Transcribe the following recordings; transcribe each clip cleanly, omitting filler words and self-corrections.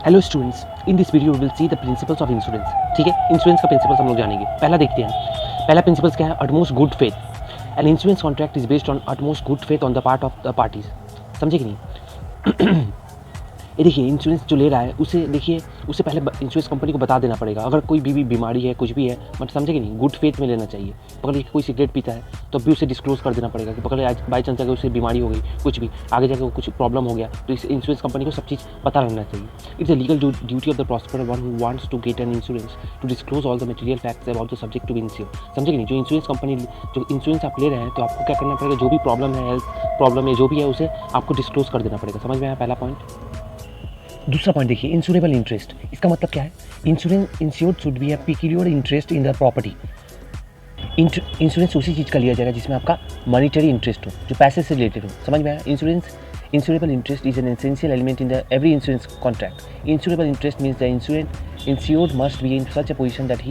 Hello students, in this video will see the principles of insurance. ठीक है, insurance का principles हम लोग जानेंगे। पहला देखते हैं, पहला प्रिंसिपल्स क्या है? Utmost good faith. An insurance contract is based on utmost good faith on the part of the parties. समझे कि नहीं? ये देखिए, इंश्योरेंस जो ले रहा है उसे देखिए, उसे पहले इंश्योरेंस कंपनी को बता देना पड़ेगा। अगर कोई भी बीमारी है, कुछ भी है, बट समझे कि नहीं, गुड फेथ में लेना चाहिए। अगर कोई सिगरेट पीता है तो भी उसे डिस्क्लोज कर देना पड़ेगा कि पकड़ बाई चांस अगर उसे बीमारी हो गई, कुछ भी आगे जाकर कुछ प्रॉब्लम हो गया, तो इस इंश्योरेंस कंपनी को सब चीज़ पता रहना चाहिए। It's a legal duty of the proposer one who wants to get an insurance to disclose all the material facts about the subject to be insure. समझे कि नहीं? जो इंश्योरेंस कंपनी, जो इंश्योरेंस आप ले रहे हैं, तो आपको क्या करना पड़ेगा? जो भी प्रॉब्लम है, हेल्थ प्रॉब्लम है, जो भी है, उसे आपको डिस्क्लोज कर देना पड़ेगा। समझ में आया पहला पॉइंट? दूसरा पॉइंट देखिए, इंश्योरेबल इंटरेस्ट। इसका मतलब क्या है? Insured should be a peculiar interest in the property. Insurance उसी चीज़ का लिया जाएगा जिसमें आपका मॉनिटरी इंटरेस्ट हो, जो पैसे से रिलेटेड हो। समझ में आया? Insurable interest is an essential element in the every insurance contract. Insurable interest means the insured must be in such a position that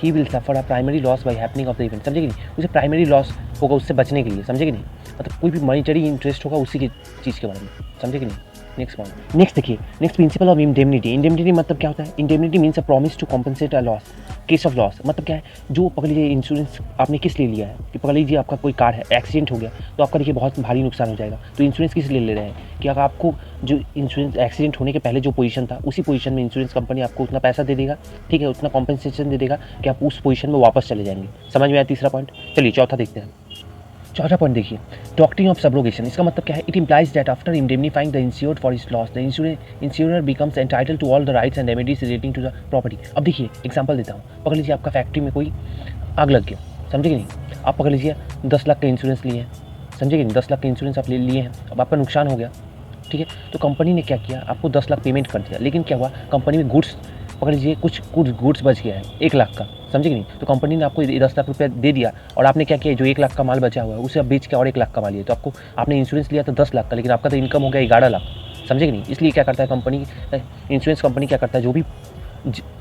he will suffer a primary loss by happening of the event. समझे कि नहीं? उसे primary loss होगा उससे बचने के लिए। समझे कि नहीं? मतलब कोई भी मॉनिटरी इंटरेस्ट होगा उसी की चीज़ के बारे में। समझे कि नहीं? नेक्स्ट पॉइंट, नेक्स्ट देखिए, next principle of indemnity. Indemnity मतलब क्या होता है? Indemnity means a promise to compensate a loss, case of loss. मतलब क्या है? जो पकड़ लीजिए, इंश्योरेंस आपने किस लिए लिया है कि पकड़ लीजिए आपका कोई कार है, एक्सीडेंट हो गया, तो आपका देखिए बहुत भारी नुकसान हो जाएगा। तो इंश्योरेंस किस लिए ले रहे हैं कि अगर आपको जो इंश्योरेंस एक्सीडेंट होने के पहले जो पोजीशन था, उसी पोजीशन में इंश्योरेंस कंपनी आपको उतना पैसा दे देगा, ठीक है, उतना कॉम्पनसेशन दे देगा कि आप उस पोजीशन में वापस चले जाएंगे। समझ में आया तीसरा पॉइंट? चलिए चौथा देखते हैं। चौथा पॉइंट देखिए, डॉक्ट्रिन ऑफ सब्रोगेशन। इसका मतलब क्या है? It implies that after indemnifying the insured for his loss, the insurer becomes entitle to all the rights and remedies relating to the property. अब देखिए एग्जांपल देता हूँ। पकड़ लीजिए आपका फैक्ट्री में कोई आग लग गया। समझे कि नहीं? आप पकड़ लीजिए 10 लाख का इंश्योरेंस लिए हैं। समझे कि नहीं? 10 लाख का इंश्योरेंस आप लिए हैं। अब आपका नुकसान हो गया, ठीक है, तो कंपनी ने क्या किया? आपको 10 लाख पेमेंट कर दिया। लेकिन क्या हुआ? कंपनी में गुड्स, पकड़ लीजिए कुछ गुड्स बच गया है 1 लाख का। समझे कि नहीं? तो कंपनी ने आपको 10 लाख रुपया दे दिया और आपने क्या किया? जो 1 लाख का माल बचा हुआ है उसे आप बेच के और 1 लाख कमा लिए। तो आपको, आपने इंश्योरेंस लिया था 10 लाख का, लेकिन आपका तो इनकम हो गया 11 लाख। समझे कि नहीं? इसलिए क्या करता है कंपनी, इंश्योरेंस कंपनी क्या करता है,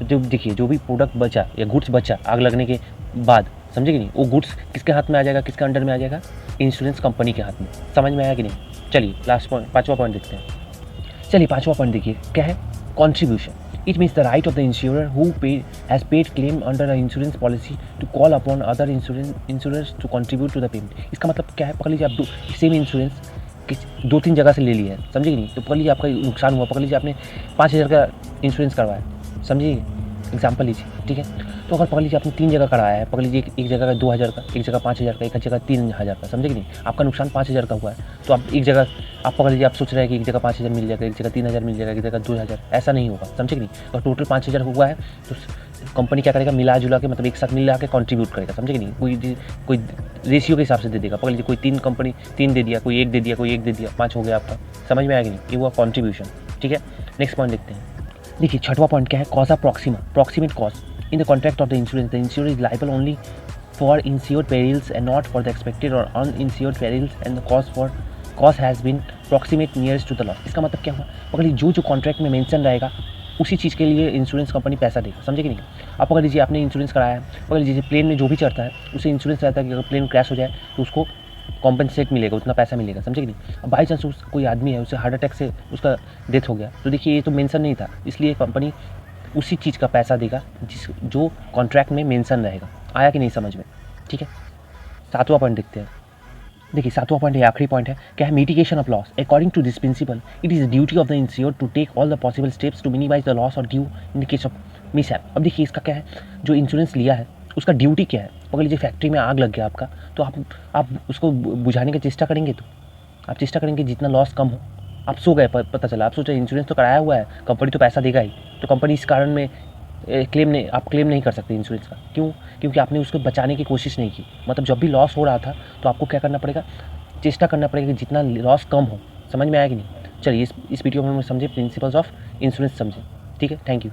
जो देखिए, जो भी प्रोडक्ट बचा या गुड्स बचा आग लगने के बाद, समझे कि नहीं, वो गुड्स किसके हाथ में आ जाएगा? किसके अंडर में आ जाएगा? इंश्योरेंस कंपनी के हाथ में। समझ में आया कि नहीं? चलिए लास्ट पॉइंट, पाँचवा पॉइंट देखते हैं। चलिए पाँचवा पॉइंट देखिए, क्या है? Contribution. It means the right of the insurer who has paid claim under a insurance policy to call upon other insurance to contribute to the payment. इसका मतलब क्या है? पकड़ लीजिए आप सेम इंश्योरेंस किस 2-3 जगह से ले लिया है। समझे कि नहीं? तो पकड़ लीजिए आपका नुकसान हुआ, पकड़ लीजिए आपने 5,000 का इंश्योरेंस करवाया। समझिए, एग्जाम्पल लीजिए, ठीक है। तो अगर पकड़ लीजिए आपने 3 जगह कराया है, पकड़ लीजिए एक जगह का 2,000 का, एक जगह 5,000 का, एक जगह 3,000 का। समझे कि नहीं? आपका नुकसान 5,000 का हुआ है, तो आप एक जगह, आप पकड़ लीजिए आप सोच रहे हैं कि एक जगह 5,000 मिल जाएगा, एक जगह 3,000 मिल जाएगा, एक जगह 2,000। ऐसा नहीं होगा। समझे कि नहीं? अगर टोटल 5,000 हुआ है तो कंपनी क्या करेगा? मिला जुला के, मतलब एक साथ मिला के कंट्रीब्यूट करेगा। समझे कि नहीं? कोई रेशियो के हिसाब से दे देगा। पकड़ लीजिए कोई 3 कंपनी 3 दे दिया, कोई 1 दे दिया, कोई 1 दे दिया, 5 हो गया आपका। समझ में आएगा नहीं? ये हुआ कॉन्ट्रीब्यूशन, ठीक है। नेक्स्ट पॉइंट देखते हैं। देखिए छठवां पॉइंट क्या है? Causa proxima, proximate cause. In the contract of the insure is liable only for insured perils and not for the expected और uninsured perils and the cause has been proximate nearest to the loss. इसका मतलब क्या हुआ? पकड़ जो contract में mention रहेगा उसी चीज़ के लिए इंश्योरेंस कंपनी पैसा देगा। समझे कि नहीं? आप पकड़ लीजिए आपने इंश्योरेंस कराया है, पकड़ लीजिए प्लेन में जो भी चढ़ता है उसे इंश्योरेंस रहता है कि अगर प्लेन क्रैश हो जाए तो उसको कॉम्पनसेट मिलेगा, उतना पैसा मिलेगा। समझे कि नहीं? अब बाई चांस कोई आदमी है, उसे हार्ट अटैक से उसका डेथ हो गया, तो देखिए ये तो मेंशन नहीं था, इसलिए कंपनी उसी चीज़ का पैसा देगा जो कॉन्ट्रैक्ट में मेंशन रहेगा। आया कि नहीं समझ में? ठीक है। सातवां पॉइंट देखते हैं। देखिए सातवां पॉइंट है, आखिरी पॉइंट है, क्या है? Mitigation of loss. According to this principle it is duty of the insured to take all the possible steps to minimise the loss और due in the case of mishap. अब देखिए इसका क्या है? जो इंश्योरेंस लिया है उसका ड्यूटी क्या है? पकड़ लीजिए फैक्ट्री में आग लग गया आपका, तो आप उसको बुझाने की चेष्टा करेंगे, तो आप चेष्टा करेंगे जितना लॉस कम हो। आप सो गए, पता चला, आप सोचे इंश्योरेंस तो कराया हुआ है, कंपनी तो पैसा देगा ही, तो कंपनी इस कारण में आप क्लेम नहीं कर सकते इंश्योरेंस का। क्यों? क्योंकि आपने उसको बचाने की कोशिश नहीं की। मतलब जब भी लॉस हो रहा था तो आपको क्या करना पड़ेगा? चेष्टा करना पड़ेगा कि जितना लॉस कम हो। समझ में आया कि नहीं? चलिए इस वीडियो में हम समझे प्रिंसिपल्स ऑफ इंश्योरेंस समझे। ठीक है, थैंक यू।